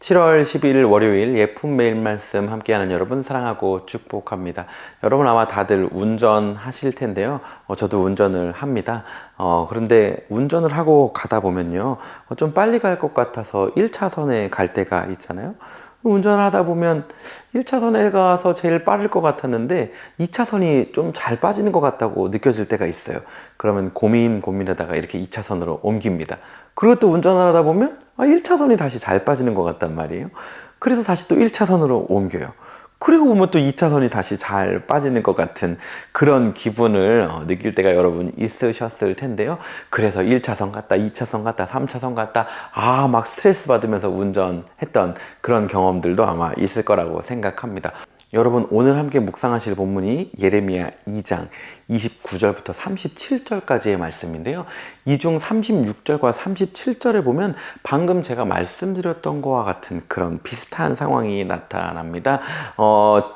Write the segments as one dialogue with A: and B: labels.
A: 7월 12일 월요일 예쁜 매일 말씀 함께하는 여러분 사랑하고 축복합니다. 여러분 아마 다들 운전하실 텐데요. 저도 운전을 합니다. 그런데 운전을 하고 가다 보면요. 좀 빨리 갈 것 같아서 1차선에 갈 때가 있잖아요. 운전을 하다 보면 1차선에 가서 제일 빠를 것 같았는데 2차선이 좀 잘 빠지는 것 같다고 느껴질 때가 있어요. 그러면 고민하다가 이렇게 2차선으로 옮깁니다. 그리고 또 운전을 하다 보면 1차선이 다시 잘 빠지는 것 같단 말이에요. 그래서 다시 또 1차선으로 옮겨요. 그리고 보면 또 2차선이 다시 잘 빠지는 것 같은 그런 기분을 느낄 때가 여러분 있으셨을 텐데요. 그래서 1차선 갔다, 2차선 갔다, 3차선 갔다 막 스트레스 받으면서 운전했던 그런 경험들도 아마 있을 거라고 생각합니다. 여러분 오늘 함께 묵상하실 본문이 예레미야 2장 29절부터 37절까지의 말씀인데요. 이 중 36절과 37절에 보면 방금 제가 말씀드렸던 것과 같은 그런 비슷한 상황이 나타납니다.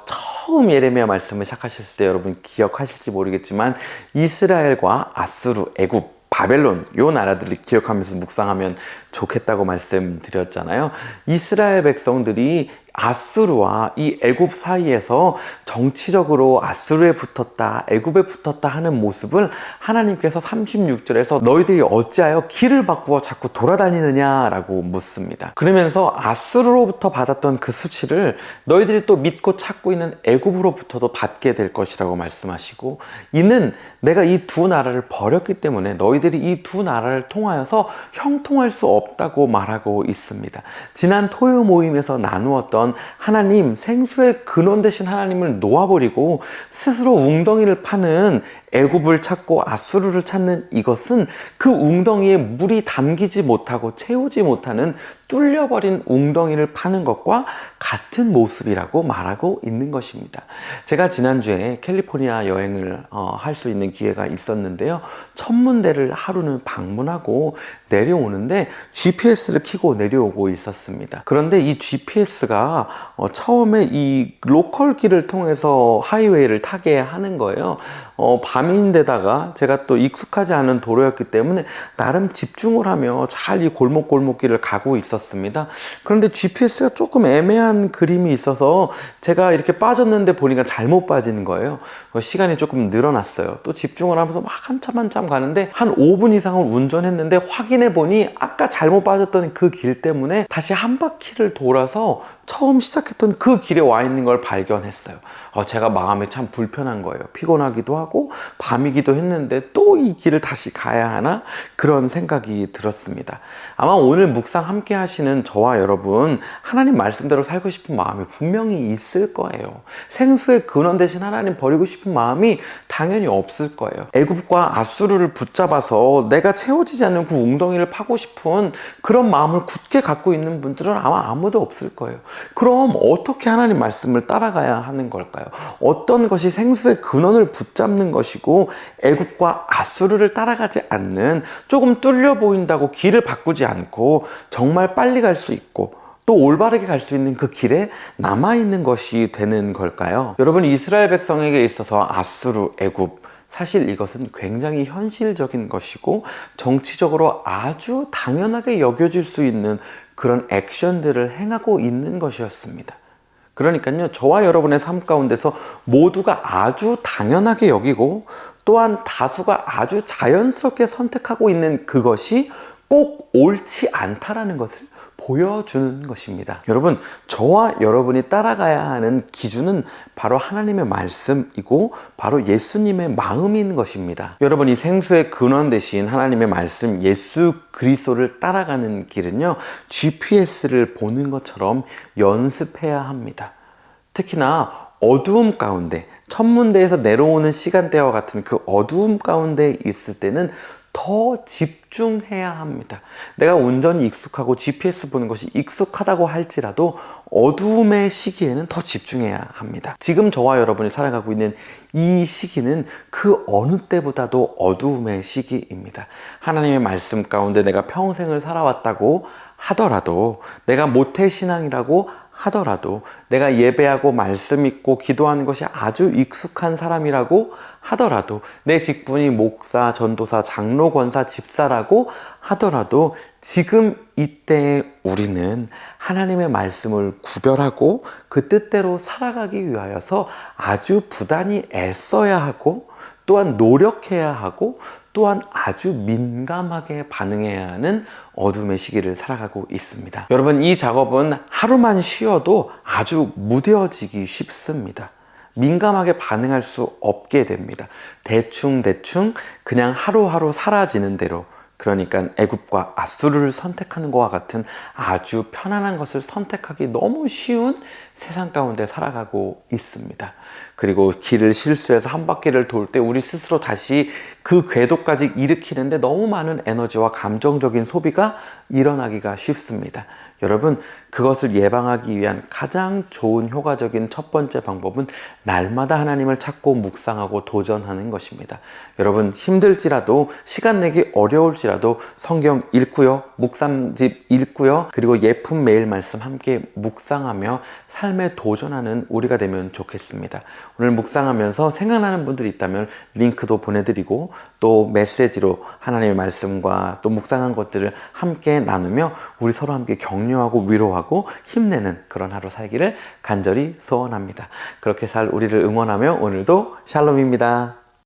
A: 처음 예레미야 말씀을 시작하셨을 때 여러분 기억하실지 모르겠지만 이스라엘과 아수르, 애굽, 바벨론 요 나라들을 기억하면서 묵상하면 좋겠다고 말씀드렸잖아요. 이스라엘 백성들이 아수르와 이 애굽 사이에서 정치적으로 아수르에 붙었다, 애굽에 붙었다 하는 모습을 하나님께서 36절에서 너희들이 어찌하여 길을 바꾸어 자꾸 돌아다니느냐라고 묻습니다. 그러면서 아수르로부터 받았던 그 수치를 너희들이 또 믿고 찾고 있는 애굽으로부터도 받게 될 것이라고 말씀하시고, 이는 내가 이 두 나라를 버렸기 때문에 너희들이 이 두 나라를 통하여서 형통할 수 없다고 말하고 있습니다. 지난 토요 모임에서 나누었던 하나님, 생수의 근원 되신 하나님을 놓아버리고 스스로 웅덩이를 파는 애굽을 찾고 아수르를 찾는 이것은 그 웅덩이에 물이 담기지 못하고 채우지 못하는 뚫려버린 웅덩이를 파는 것과 같은 모습이라고 말하고 있는 것입니다. 제가 지난주에 캘리포니아 여행을 할 수 있는 기회가 있었는데요. 천문대를 하루는 방문하고 내려오는데 GPS를 켜고 내려오고 있었습니다. 그런데 이 GPS가 처음에 이 로컬 길을 통해서 하이웨이를 타게 하는 거예요. 밤인데다가 제가 또 익숙하지 않은 도로였기 때문에 나름 집중을 하며 잘 이 골목골목길을 가고 있었습니다. 그런데 GPS가 조금 애매한 그림이 있어서 제가 이렇게 빠졌는데 보니까 잘못 빠지는 거예요. 시간이 조금 늘어났어요. 또 집중을 하면서 막 한참 가는데 한 5분 이상을 운전했는데 확인해 보니 아까 잘못 빠졌던 그 길 때문에 다시 한 바퀴를 돌아서 처음 시작했던 그 길에 와 있는 걸 발견했어요. 제가 마음이 참 불편한 거예요. 피곤하기도 하고 밤이기도 했는데 또 이 길을 다시 가야 하나? 그런 생각이 들었습니다. 아마 오늘 묵상 함께 하시는 저와 여러분, 하나님 말씀대로 살고 싶은 마음이 분명히 있을 거예요. 생수의 근원 되신 하나님 버리고 싶은 마음이 당연히 없을 거예요. 애굽과 아수르를 붙잡아서 내가 채워지지 않는 그 웅덩이를 파고 싶은 그런 마음을 굳게 갖고 있는 분들은 아마 아무도 없을 거예요. 그럼 어떻게 하나님 말씀을 따라가야 하는 걸까요? 어떤 것이 생수의 근원을 붙잡는 것이고 애굽과 아수르를 따라가지 않는, 조금 뚫려 보인다고 길을 바꾸지 않고 정말 빨리 갈 수 있고 또 올바르게 갈 수 있는 그 길에 남아있는 것이 되는 걸까요? 여러분, 이스라엘 백성에게 있어서 아수르, 애굽, 사실 이것은 굉장히 현실적인 것이고 정치적으로 아주 당연하게 여겨질 수 있는 그런 액션들을 행하고 있는 것이었습니다. 그러니까요, 저와 여러분의 삶 가운데서 모두가 아주 당연하게 여기고 또한 다수가 아주 자연스럽게 선택하고 있는 그것이 꼭 옳지 않다라는 것을 보여주는 것입니다. 여러분, 저와 여러분이 따라가야 하는 기준은 바로 하나님의 말씀이고 바로 예수님의 마음인 것입니다. 여러분, 이 생수의 근원 되신 하나님의 말씀 예수 그리스도를 따라가는 길은요, GPS를 보는 것처럼 연습해야 합니다. 특히나 어두움 가운데, 천문대에서 내려오는 시간대와 같은 그 어두움 가운데 있을 때는 더 집중해야 합니다. 내가 운전이 익숙하고 GPS 보는 것이 익숙하다고 할지라도 어두움의 시기에는 더 집중해야 합니다. 지금 저와 여러분이 살아가고 있는 이 시기는 그 어느 때보다도 어두움의 시기입니다. 하나님의 말씀 가운데 내가 평생을 살아왔다고 하더라도, 내가 모태신앙이라고 하더라도, 내가 예배하고 말씀 읽고 기도하는 것이 아주 익숙한 사람이라고 하더라도, 내 직분이 목사, 전도사, 장로, 권사, 집사라고 하더라도 지금 이때 우리는 하나님의 말씀을 구별하고 그 뜻대로 살아가기 위하여서 아주 부단히 애써야 하고, 또한 노력해야 하고, 또한 아주 민감하게 반응해야 하는 어둠의 시기를 살아가고 있습니다. 여러분, 이 작업은 하루만 쉬어도 아주 무뎌지기 쉽습니다. 민감하게 반응할 수 없게 됩니다. 대충 그냥 하루하루 사라지는 대로, 그러니까 애굽과 아수르를 선택하는 것과 같은 아주 편안한 것을 선택하기 너무 쉬운 세상 가운데 살아가고 있습니다. 그리고 길을 실수해서 한 바퀴를 돌 때 우리 스스로 다시 그 궤도까지 일으키는데 너무 많은 에너지와 감정적인 소비가 일어나기가 쉽습니다. 여러분, 그것을 예방하기 위한 가장 좋은 효과적인 첫 번째 방법은 날마다 하나님을 찾고 묵상하고 도전하는 것입니다. 여러분, 힘들지라도, 시간 내기 어려울지라도 성경 읽고요, 묵상집 읽고요, 그리고 예품 매일 말씀 함께 묵상하며 삶에 도전하는 우리가 되면 좋겠습니다. 오늘 묵상하면서 생각나는 분들이 있다면 링크도 보내드리고, 또 메시지로 하나님의 말씀과 또 묵상한 것들을 함께 나누며 우리 서로 함께 격려하고 위로하고 힘내는 그런 하루 살기를 간절히 소원합니다. 그렇게 살 우리를 응원하며 오늘도 샬롬입니다.